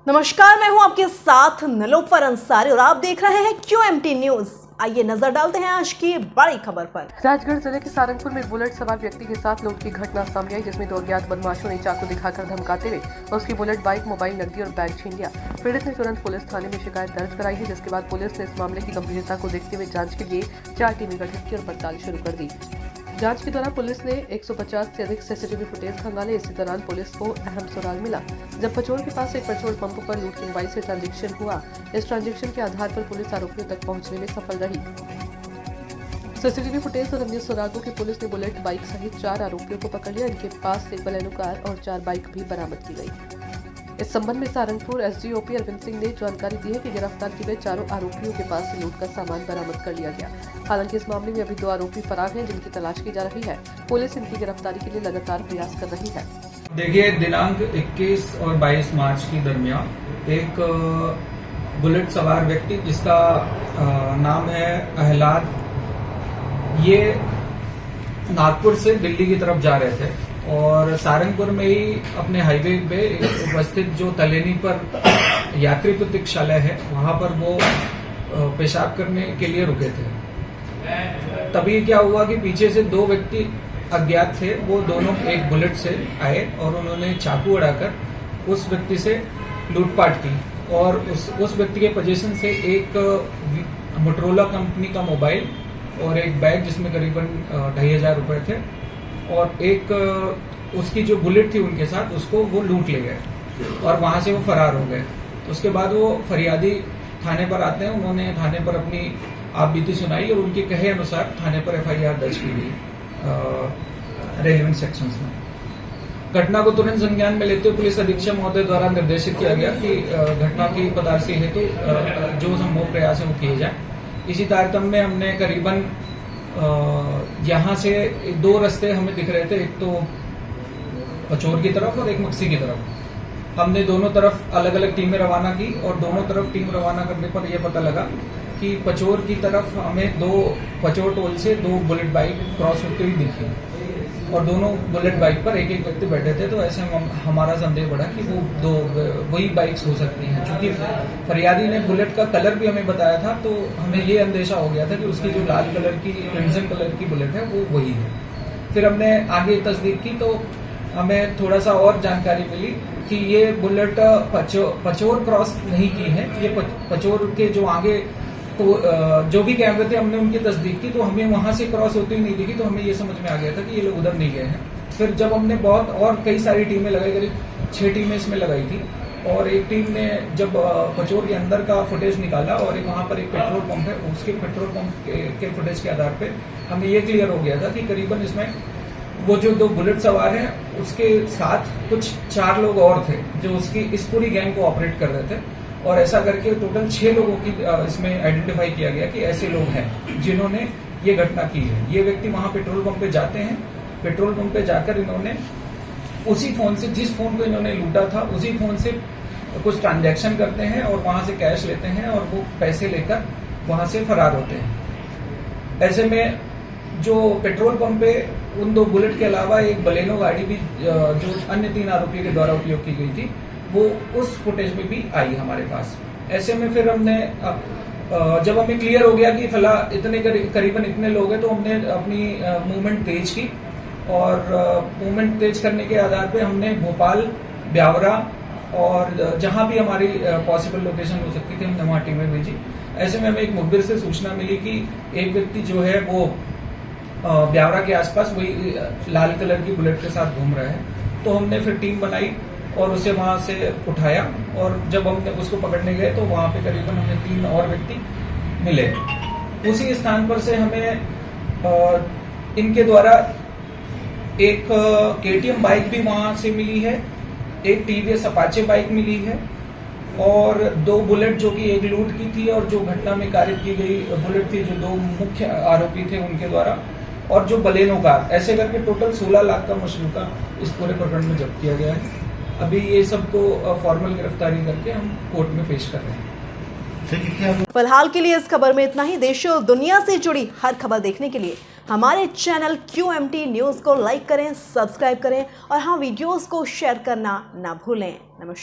नमस्कार, मैं हूं आपके साथ निलोफर अंसारी और आप देख रहे हैं QMT न्यूज। आइए नजर डालते हैं आज की बड़ी खबर पर। राजगढ़ जिले के सारंगपुर में बुलेट सवार व्यक्ति के साथ लूट की घटना सामने आई, जिसमें दो अज्ञात बदमाशों ने चाकू दिखाकर धमकाते हुए उसकी बुलेट बाइक, मोबाइल, नकदी और बैग छीन लिया। पीड़ित ने तुरंत पुलिस थाने में शिकायत दर्ज कराई है, जिसके बाद पुलिस ने इस मामले की गंभीरता को देखते हुए जाँच के लिए 4 टीमें गठित की और पड़ताल शुरू कर दी। जांच के दौरान पुलिस ने 150 से अधिक सीसीटीवी फुटेज खंगाले। इसी दौरान पुलिस को अहम सुराग मिला, जब पचोर के पास एक पेट्रोल पंप पर लूट के मोबाइल से ट्रांजैक्शन हुआ। इस ट्रांजैक्शन के आधार पर पुलिस आरोपियों तक पहुंचने में सफल रही। सीसीटीवी फुटेज और अन्य सुरागों की पुलिस ने बुलेट बाइक सहित 4 आरोपियों को पकड़ लिया। इनके पास एक बलेनो कार और 4 बाइक भी बरामद की गई। इस संबंध में सारंगपुर SDOP अरविंद सिंह ने जानकारी दी है कि गिरफ्तार किए गए चारों आरोपियों के पास से लूट का सामान बरामद कर लिया गया। हालांकि इस मामले में अभी 2 आरोपी फरार हैं, जिनकी तलाश की जा रही है। पुलिस इनकी गिरफ्तारी के लिए लगातार प्रयास कर रही है। देखिए, दिनांक 21 और 22 मार्च के दरमियान एक बुलेट सवार व्यक्ति जिसका नाम है अहलाद, ये नागपुर से दिल्ली की तरफ जा रहे थे और सारंगपुर में ही अपने हाईवे पे उपस्थित जो तलेनी पर यात्री प्रतीक्षालय है, वहां पर वो पेशाब करने के लिए रुके थे। तभी क्या हुआ कि पीछे से 2 व्यक्ति अज्ञात थे, वो दोनों एक बुलेट से आए और उन्होंने चाकू उड़ाकर उस व्यक्ति से लूटपाट की और उस व्यक्ति के पोजीशन से एक मोटरोला कंपनी का मोबाइल और एक बैग जिसमें करीबन 2500 रुपए थे और एक उसकी जो बुलेट थी उनके साथ, उसको वो लूट ले गए और वहां से वो फरार हो गए। उसके बाद वो फरियादी थाने पर आते हैं। उन्होंने थाने पर अपनी आपबीती सुनाई और उनके कहे अनुसार थाने पर FIR दर्ज की गई रेलिवेंट सेक्शंस में। घटना को तुरंत संज्ञान में लेते हुए पुलिस अधीक्षक महोदय द्वारा निर्देशित किया गया कि घटना की पदार्थ हेतु जो संभव प्रयास है वो किए जाए। इसी तारतम्य में हमने करीबन यहाँ से 2 रास्ते हमें दिख रहे थे, एक तो पचोर की तरफ और एक मक्सी की तरफ। हमने दोनों तरफ अलग अलग टीमें रवाना की और दोनों तरफ टीम रवाना करने पर यह पता लगा कि पचोर की तरफ हमें 2 पचोर टोल से 2 बुलेट बाइक क्रॉस होते हुए दिखी और दोनों बुलेट बाइक पर एक व्यक्ति बैठे थे। तो ऐसे हमारा संदेह बढ़ा कि वो वही बाइक्स हो सकती हैं। चूंकि फरियादी ने बुलेट का कलर भी हमें बताया था, तो हमें ये अंदेशा हो गया था कि उसकी जो लाल कलर की क्रिम्सन कलर की बुलेट है वो वही है। फिर हमने आगे तस्दीक की तो हमें थोड़ा सा और जानकारी मिली कि ये बुलेट पचोर क्रॉस नहीं की है। ये पचोर के जो आगे तो जो भी कैमरे थे हमने उनकी तस्दीक की, तो हमें वहां से क्रॉस होती हुई नहीं दिखी। तो हमें ये समझ में आ गया था कि ये लोग उधर नहीं गए हैं। फिर जब हमने बहुत और कई सारी टीमें लगाई, करीब 6 टीमें इसमें लगाई थी और एक टीम ने जब पचोर के अंदर का फुटेज निकाला और वहां पर एक पेट्रोल पंप है, उसके पेट्रोल पंप के फुटेज के आधार पर हमें ये क्लियर हो गया था कि करीबन इसमें वो जो 2 बुलेट सवार हैं उसके साथ कुछ 4 लोग और थे जो उसकी इस पूरी गैंग को ऑपरेट कर रहे थे। और ऐसा करके टोटल 6 लोगों की इसमें आइडेंटिफाई किया गया कि ऐसे लोग हैं जिन्होंने ये घटना की है। ये व्यक्ति वहां पेट्रोल पंप पे जाते हैं, पेट्रोल पंप पे जाकर इन्होंने उसी फोन से, जिस फोन को इन्होंने लूटा था, उसी फोन से कुछ ट्रांजैक्शन करते हैं और वहां से कैश लेते हैं और वो पैसे लेकर वहां से फरार होते हैं। ऐसे में जो पेट्रोल पंप पे उन 2 बुलेट के अलावा एक बलेनो गाड़ी भी जो अन्य 3 आरोपियों के द्वारा उपयोग की गई थी, वो उस फुटेज में भी आई हमारे पास। ऐसे में फिर हमने जब हमें क्लियर हो गया कि फिलहाल इतने करीबन इतने लोग हैं, तो हमने अपनी मूवमेंट तेज की और मूवमेंट तेज करने के आधार पे हमने भोपाल, ब्यावरा और जहां भी हमारी पॉसिबल लोकेशन हो सकती थी हमने वहां टीमें भेजी। ऐसे में हमें एक मुखबिर से सूचना मिली कि एक व्यक्ति जो है वो ब्यावरा के आसपास वही लाल कलर की बुलेट के साथ घूम रहा है। तो हमने फिर टीम बनाई और उसे वहां से उठाया और जब हमने उसको पकड़ने गए तो वहां पे करीबन हमें 3 और व्यक्ति मिले। उसी स्थान पर से हमें इनके द्वारा एक KTM बाइक भी वहां से मिली है, एक TVS अपाचे बाइक मिली है और 2 बुलेट जो कि एक लूट की थी और जो घटना में कारित की गई बुलेट थी, जो 2 मुख्य आरोपी थे उनके द्वारा, और जो बलेनो कार। ऐसे करके टोटल 16 लाख का मुशरुका इस पूरे प्रकरण में जब्त किया गया है। अभी ये सबको फॉर्मल गिरफ्तारी करके हम कोर्ट में पेश कर रहे हैं। फिलहाल के लिए इस खबर में इतना ही। देश और दुनिया से जुड़ी हर खबर देखने के लिए हमारे चैनल QMT न्यूज को लाइक करें, सब्सक्राइब करें और हाँ, वीडियोस को शेयर करना ना भूलें। नमस्कार।